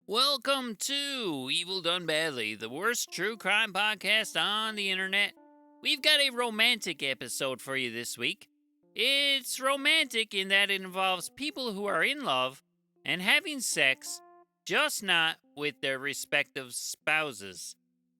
Welcome to Evil Done Badly, the worst true crime podcast on the internet. We've got a romantic episode for you this week. It's romantic in that it involves people who are in love and having sex, just not with their respective spouses.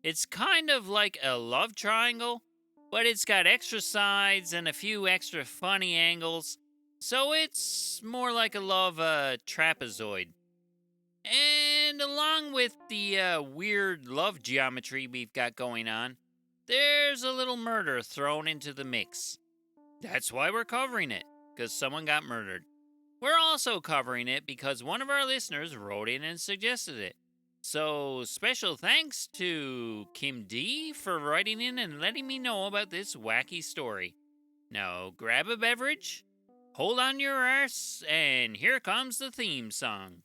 It's kind of like a love triangle, but it's got extra sides and a few extra funny angles, so it's more like a love trapezoid. And along with the weird love geometry we've got going on, there's a little murder thrown into the mix. That's why we're covering it, because someone got murdered. We're also covering it because one of our listeners wrote in and suggested it. So, special thanks to Kim D for writing in and letting me know about this wacky story. Now, grab a beverage, hold on your arse, and here comes the theme song.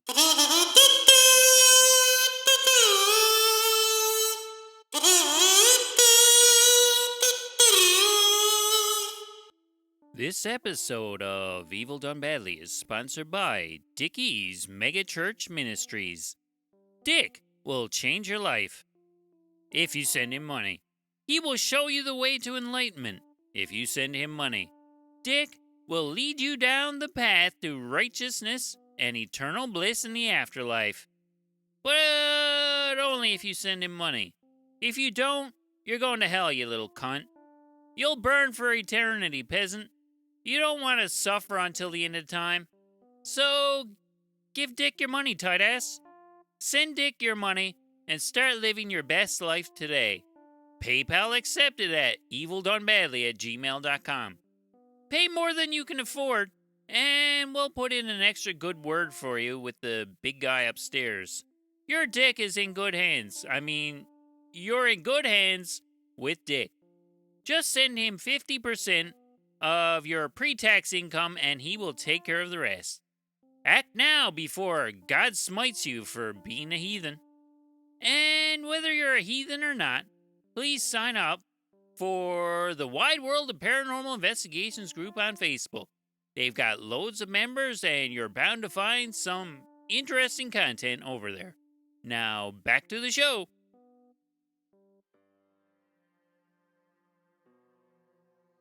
This episode of Evil Done Badly is sponsored by Dickie's Mega Church Ministries. Dick will change your life if you send him money. He will show you the way to enlightenment if you send him money. Dick will lead you down the path to righteousness and eternal bliss in the afterlife. But only if you send him money. If you don't, you're going to hell, you little cunt. You'll burn for eternity, peasant. You don't want to suffer until the end of time. So, give Dick your money, tight ass. Send Dick your money and start living your best life today. PayPal accepted at evildonebadly@gmail.com. Pay more than you can afford, and we'll put in an extra good word for you with the big guy upstairs. Your Dick is in good hands. You're in good hands with Dick. Just send him 50% of your pre-tax income and he will take care of the rest. Act now before God smites you for being a heathen. And whether you're a heathen or not, please sign up for the Wide World of Paranormal Investigations group on Facebook. They've got loads of members and you're bound to find some interesting content over there. Now, back to the show.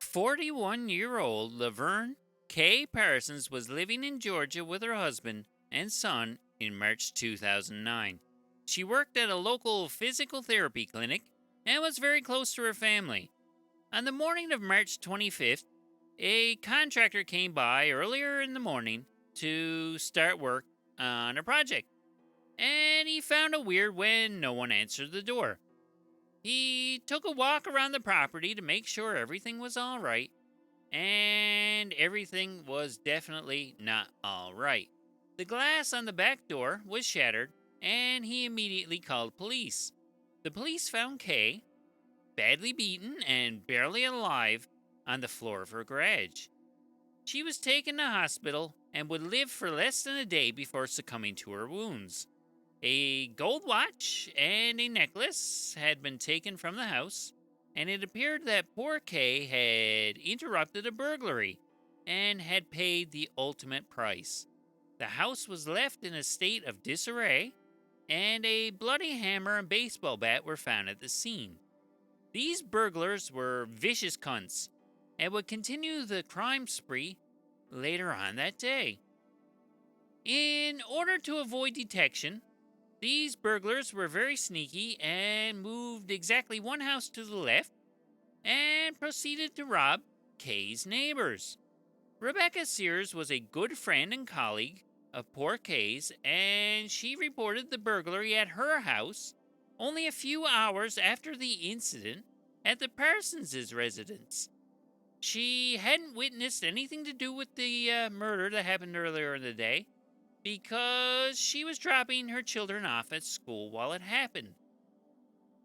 41-year-old Laverne K. Parsons was living in Georgia with her husband and son in March 2009. She worked at a local physical therapy clinic and was very close to her family. On the morning of March 25th, a contractor came by earlier in the morning to start work on a project, and he found it weird when no one answered the door. He took a walk around the property to make sure everything was all right, and everything was definitely not all right. The glass on the back door was shattered, and he immediately called police. The police found Kay, badly beaten and barely alive, on the floor of her garage. She was taken to hospital and would live for less than a day before succumbing to her wounds. A gold watch and a necklace had been taken from the house, and it appeared that poor Kay had interrupted a burglary and had paid the ultimate price. The house was left in a state of disarray, and a bloody hammer and baseball bat were found at the scene. These burglars were vicious cunts and would continue the crime spree later on that day. In order to avoid detection, these burglars were very sneaky and moved exactly one house to the left and proceeded to rob Kay's neighbors. Rebecca Sears was a good friend and colleague of poor Kay's, and she reported the burglary at her house only a few hours after the incident at the Parsons' residence. She hadn't witnessed anything to do with the murder that happened earlier in the day, because she was dropping her children off at school while it happened.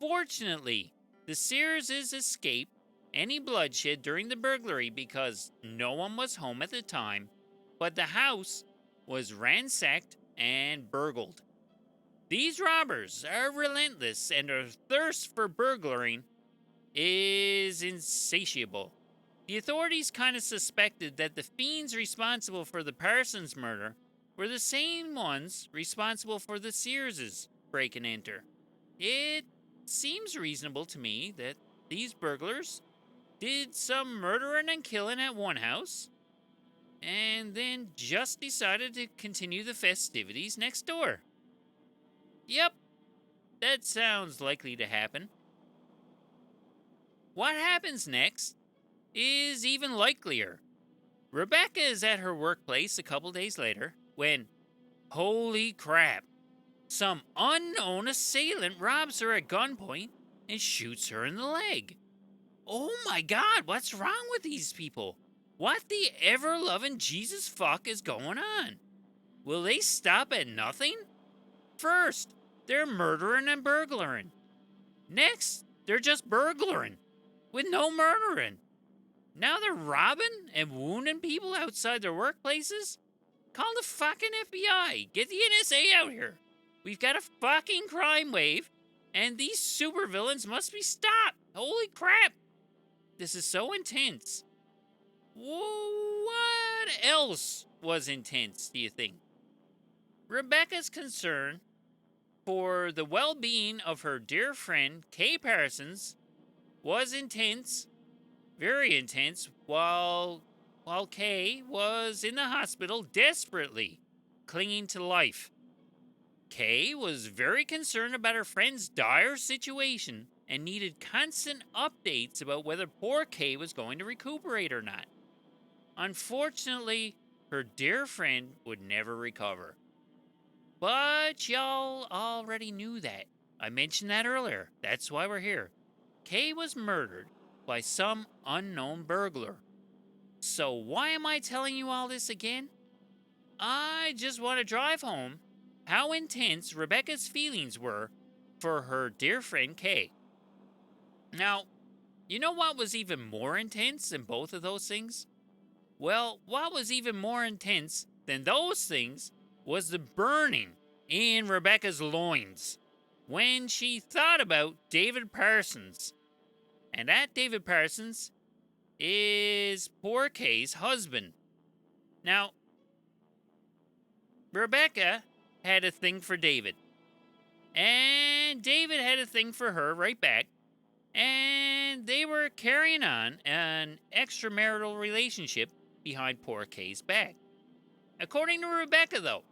Fortunately, the Searses escaped any bloodshed during the burglary because no one was home at the time, but the house was ransacked and burgled. These robbers are relentless and their thirst for burglaring is insatiable. The authorities kind of suspected that the fiends responsible for the Parsons murder were the same ones responsible for the Searses' break and enter. It seems reasonable to me that these burglars did some murdering and killing at one house and then just decided to continue the festivities next door. Yep, that sounds likely to happen. What happens next is even likelier. Rebecca is at her workplace a couple days later when, holy crap, some unknown assailant robs her at gunpoint and shoots her in the leg. Oh my god, what's wrong with these people? What the ever loving Jesus fuck is going on? Will they stop at nothing? First, they're murdering and burglaring. Next, they're just burglaring with no murdering. Now they're robbing and wounding people outside their workplaces? Call the fucking FBI. Get the NSA out here. We've got a fucking crime wave, and these supervillains must be stopped. Holy crap. This is so intense. What else was intense, do you think? Rebecca's concern for the well-being of her dear friend, Kay Parsons, was intense, very intense, while Kay was in the hospital desperately clinging to life. Kay was very concerned about her friend's dire situation and needed constant updates about whether poor Kay was going to recuperate or not. Unfortunately, her dear friend would never recover. But y'all already knew that. I mentioned that earlier. That's why we're here. Kay was murdered by some unknown burglar. So why am I telling you all this again? I just want to drive home how intense Rebecca's feelings were for her dear friend Kay. Now, you know what was even more intense than both of those things? Well, what was even more intense than those things was the burning in Rebecca's loins when she thought about David Parsons. And that David Parsons is poor Kay's husband. Now, Rebecca had a thing for David. And David had a thing for her right back. And they were carrying on an extramarital relationship behind poor Kay's back. According to Rebecca, though,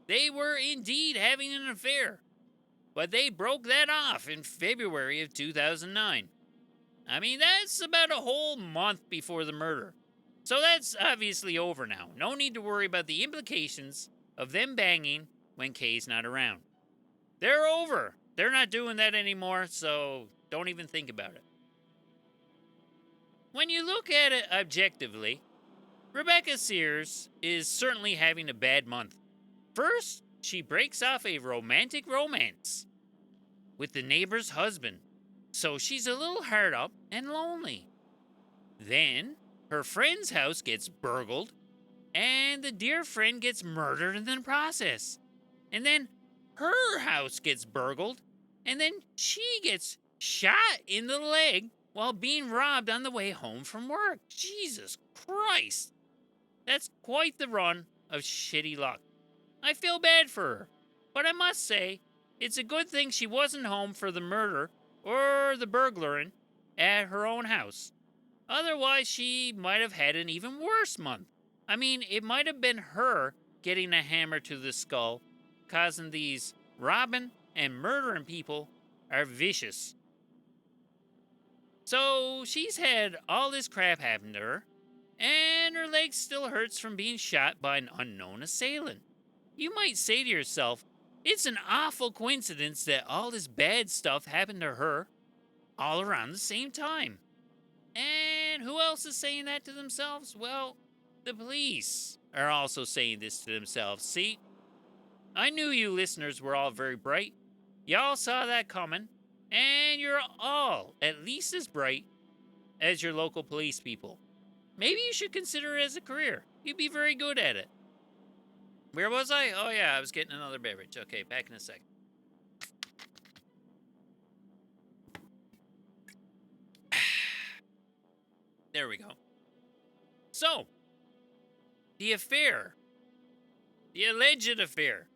they were indeed having an affair. But they broke that off in February of 2009. I mean, that's about a whole month before the murder. So that's obviously over now. No need to worry about the implications of them banging when Kay's not around. They're over. They're not doing that anymore, so don't even think about it. When you look at it objectively, Rebecca Sears is certainly having a bad month. First, she breaks off a romantic romance with the neighbor's husband, so she's a little hard up and lonely. Then, her friend's house gets burgled, and the dear friend gets murdered in the process. And then, her house gets burgled, and then she gets shot in the leg while being robbed on the way home from work. Jesus Christ! That's quite the run of shitty luck. I feel bad for her, but I must say, it's a good thing she wasn't home for the murder or the burglaring at her own house. Otherwise, she might have had an even worse month. I mean, it might have been her getting a hammer to the skull, causing these robbing and murdering people are vicious. So she's had all this crap happen to her, and her leg still hurts from being shot by an unknown assailant. You might say to yourself, it's an awful coincidence that all this bad stuff happened to her all around the same time. And who else is saying that to themselves? Well, the police are also saying this to themselves. See, I knew you listeners were all very bright. Y'all saw that coming, and you're all at least as bright as your local police people. Maybe you should consider it as a career. You'd be very good at it. Where was I? Oh yeah, I was getting another beverage. Okay, back in a second. There we go. So, the affair The alleged affair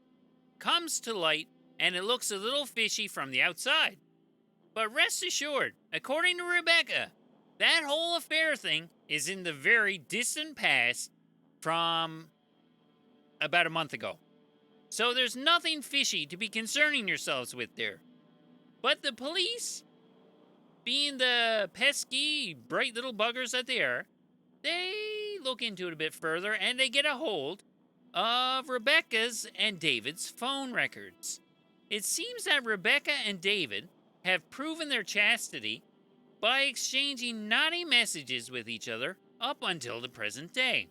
comes to light and it looks a little fishy from the outside. But rest assured, according to Rebecca, that whole affair thing is in the very distant past from about a month ago. So there's nothing fishy to be concerning yourselves with there. But the police, being the pesky, bright little buggers that they are, they look into it a bit further and they get a hold of Rebecca's and David's phone records. It seems that Rebecca and David have proven their chastity by exchanging naughty messages with each other up until the present day.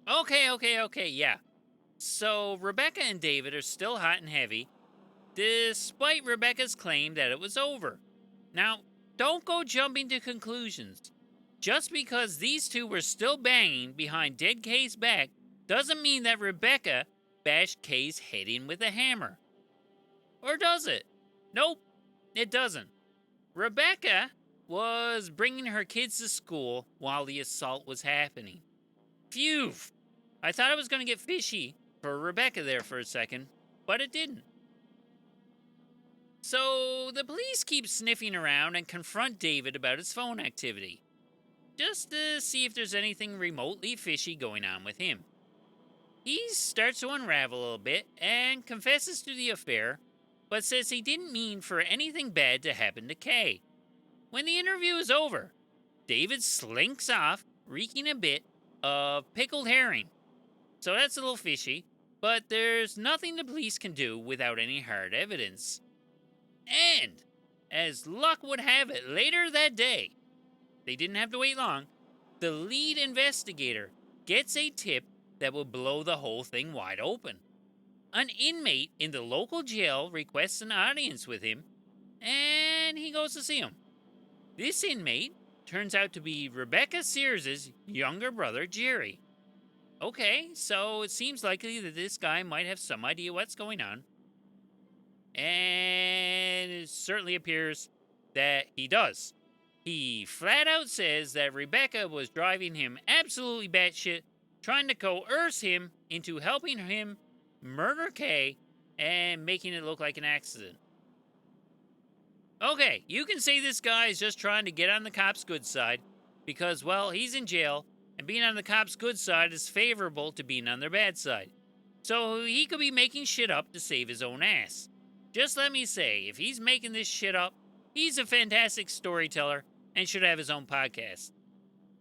Okay, yeah. So Rebecca and David are still hot and heavy, despite Rebecca's claim that it was over. Now, don't go jumping to conclusions. Just because these two were still banging behind dead Kay's back doesn't mean that Rebecca bashed Kay's head in with a hammer. Or does it? Nope, it doesn't. Rebecca was bringing her kids to school while the assault was happening. Phew! I thought it was going to get fishy for Rebecca there for a second, but it didn't. So the police keep sniffing around and confront David about his phone activity, just to see if there's anything remotely fishy going on with him. He starts to unravel a little bit and confesses to the affair, but says he didn't mean for anything bad to happen to Kay. When the interview is over, David slinks off, reeking a bit of pickled herring. So that's a little fishy, but there's nothing the police can do without any hard evidence. And, as luck would have it, later that day, they didn't have to wait long, the lead investigator gets a tip that will blow the whole thing wide open. An inmate in the local jail requests an audience with him, and he goes to see him. This inmate turns out to be Rebecca Sears' younger brother, Jerry. Okay, so it seems likely that this guy might have some idea what's going on. And it certainly appears that he does. He flat out says that Rebecca was driving him absolutely batshit, trying to coerce him into helping him murder Kay and making it look like an accident. Okay, you can say this guy is just trying to get on the cops' good side because, well, he's in jail, and being on the cops' good side is favorable to being on their bad side. So he could be making shit up to save his own ass. Just let me say, if he's making this shit up, he's a fantastic storyteller and should have his own podcast.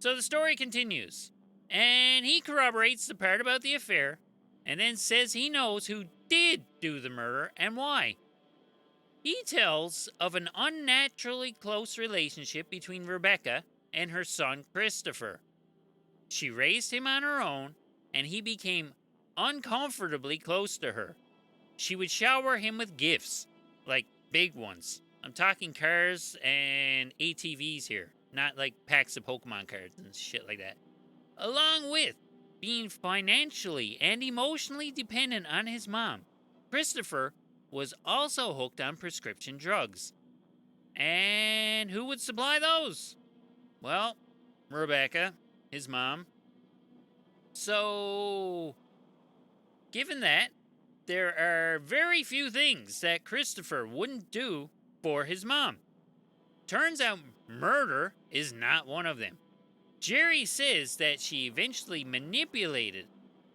So the story continues, and he corroborates the part about the affair, and then says he knows who did do the murder and why. He tells of an unnaturally close relationship between Rebecca and her son Christopher. She raised him on her own, and he became uncomfortably close to her. She would shower him with gifts, like big ones. I'm talking cars and ATVs here, not like packs of Pokemon cards and shit like that. Along with being financially and emotionally dependent on his mom, Christopher was also hooked on prescription drugs. And who would supply those? Well, Rebecca, his mom. So, given that, there are very few things that Christopher wouldn't do for his mom. Turns out murder is not one of them. Jerry says that she eventually manipulated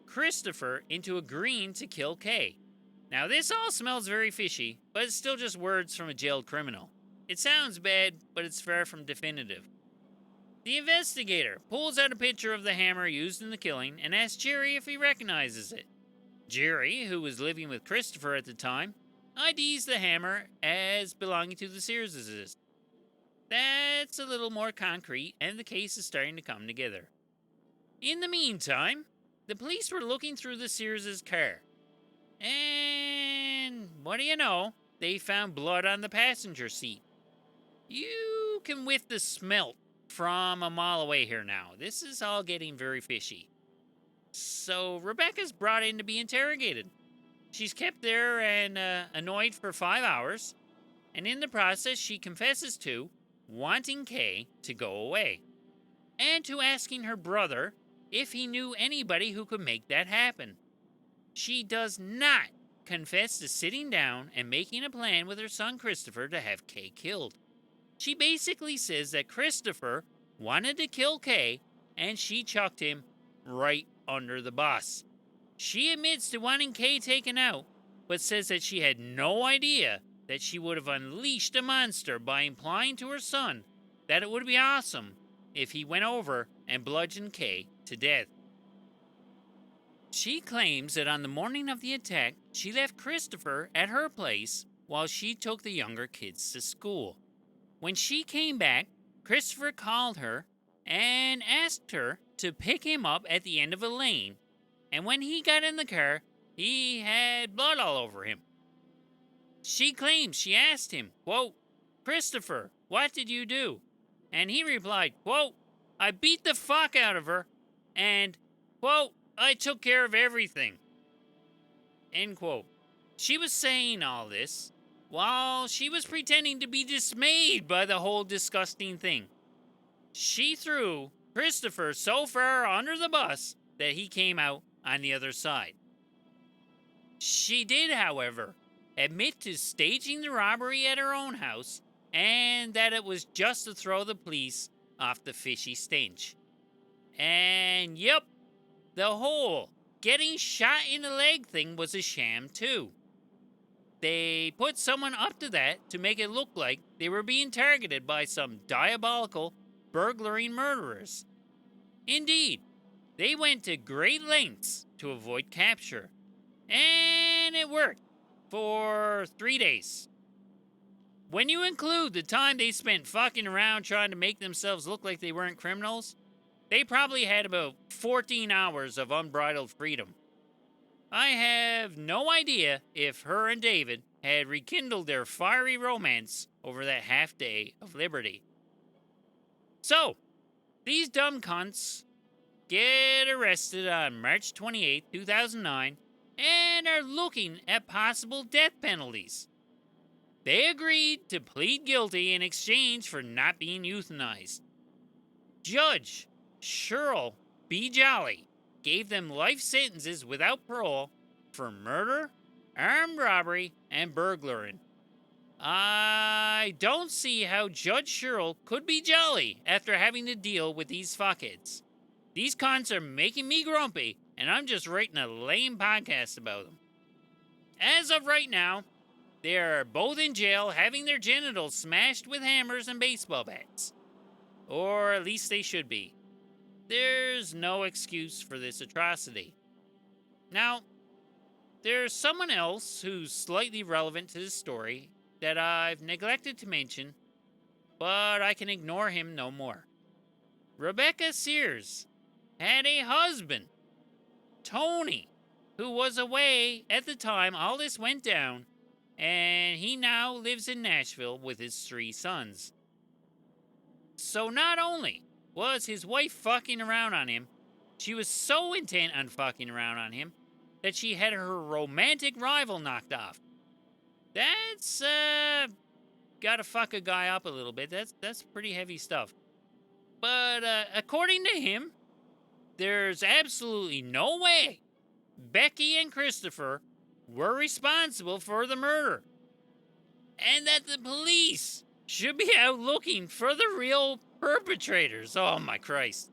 Christopher into agreeing to kill Kay. Now, this all smells very fishy, but it's still just words from a jailed criminal. It sounds bad, but it's far from definitive. The investigator pulls out a picture of the hammer used in the killing and asks Jerry if he recognizes it. Jerry, who was living with Christopher at the time, IDs the hammer as belonging to the Searses. That's a little more concrete, and the case is starting to come together. In the meantime, the police were looking through the Searses' car. And what do you know? They found blood on the passenger seat. You can whiff the smell from a mile away here now. This is all getting very fishy. So Rebecca's brought in to be interrogated. She's kept there and annoyed for 5 hours, and in the process she confesses to wanting Kay to go away, and to asking her brother if he knew anybody who could make that happen. She does not confess to sitting down and making a plan with her son Christopher to have Kay killed. She basically says that Christopher wanted to kill Kay and she chucked him right under the bus. She admits to wanting Kay taken out, but says that she had no idea that she would have unleashed a monster by implying to her son that it would be awesome if he went over and bludgeoned Kay to death. She claims that on the morning of the attack, she left Christopher at her place while she took the younger kids to school. When she came back, Christopher called her and asked her to pick him up at the end of a lane, and when he got in the car, he had blood all over him. She claims she asked him, quote, "Christopher, what did you do?" And he replied, quote, "I beat the fuck out of her, and, quote, I took care of everything." End quote. She was saying all this while she was pretending to be dismayed by the whole disgusting thing. She threw Christopher so far under the bus that he came out on the other side. She did, however, admit to staging the robbery at her own house and that it was just to throw the police off the fishy stench. And yep, the whole getting shot in the leg thing was a sham too. They put someone up to that to make it look like they were being targeted by some diabolical burglaring murderers. Indeed, they went to great lengths to avoid capture. And it worked for 3 days. When you include the time they spent fucking around trying to make themselves look like they weren't criminals, they probably had about 14 hours of unbridled freedom. I have no idea if her and David had rekindled their fiery romance over that half day of liberty. So, these dumb cunts get arrested on March 28, 2009, and are looking at possible death penalties. They agreed to plead guilty in exchange for not being euthanized. Judge Cheryl B. Jolly gave them life sentences without parole for murder, armed robbery, and burglaring. I don't see how Judge Cheryl could be jolly after having to deal with these fuckheads. These cons are making me grumpy, and I'm just writing a lame podcast about them. As of right now, they are both in jail having their genitals smashed with hammers and baseball bats. Or at least they should be. There's no excuse for this atrocity. Now, there's someone else who's slightly relevant to this story that I've neglected to mention, but I can ignore him no more. Rebecca Sears had a husband, Tony, who was away at the time all this went down, and he now lives in Nashville with his 3 sons. So not only was his wife fucking around on him, she was so intent on fucking around on him that she had her romantic rival knocked off. That's, gotta fuck a guy up a little bit. That's pretty heavy stuff. But, according to him, there's absolutely no way Becky and Christopher were responsible for the murder. And that the police should be out looking for the real perpetrators. Oh my Christ.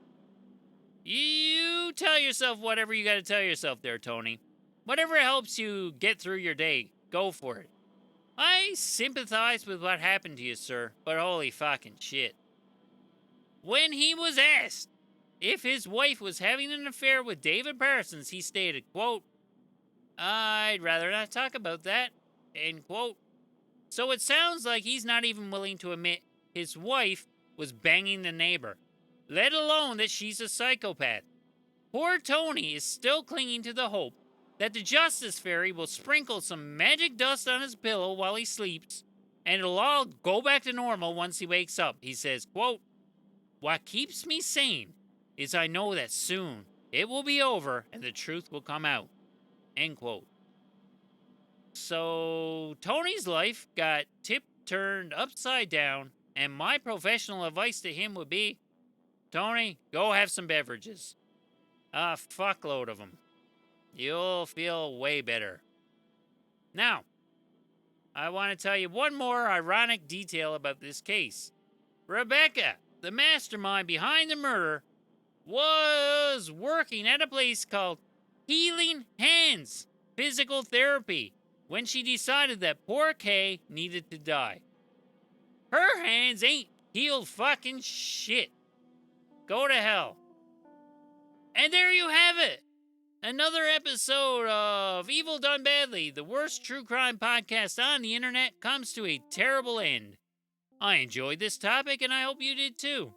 You tell yourself whatever you gotta tell yourself there, Tony. Whatever helps you get through your day, go for it. I sympathize with what happened to you, sir, but holy fucking shit. When he was asked if his wife was having an affair with David Parsons, he stated, quote, "I'd rather not talk about that," end quote. So it sounds like he's not even willing to admit his wife was banging the neighbor, let alone that she's a psychopath. Poor Tony is still clinging to the hope that the Justice Fairy will sprinkle some magic dust on his pillow while he sleeps, and it'll all go back to normal once he wakes up. He says, quote, "What keeps me sane is I know that soon it will be over and the truth will come out," end quote. So Tony's life got turned upside down, and my professional advice to him would be, Tony, go have some beverages. A fuckload of them. You'll feel way better. Now, I want to tell you one more ironic detail about this case. Rebecca, the mastermind behind the murder, was working at a place called Healing Hands Physical Therapy when she decided that poor Kay needed to die. Her hands ain't healed fucking shit. Go to hell. And there you have it. Another episode of Evil Done Badly, the worst true crime podcast on the internet, comes to a terrible end. I enjoyed this topic and I hope you did too.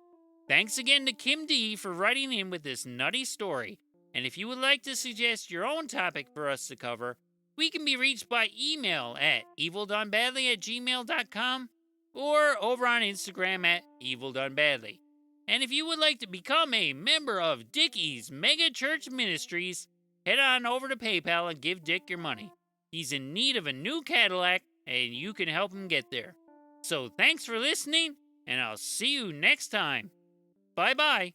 Thanks again to Kim D for writing in with this nutty story. And if you would like to suggest your own topic for us to cover, we can be reached by email at evildonebadly@gmail.com or over on Instagram at evildonebadly. And if you would like to become a member of Dickie's Mega Church Ministries, head on over to PayPal and give Dick your money. He's in need of a new Cadillac, and you can help him get there. So thanks for listening, and I'll see you next time. Bye-bye.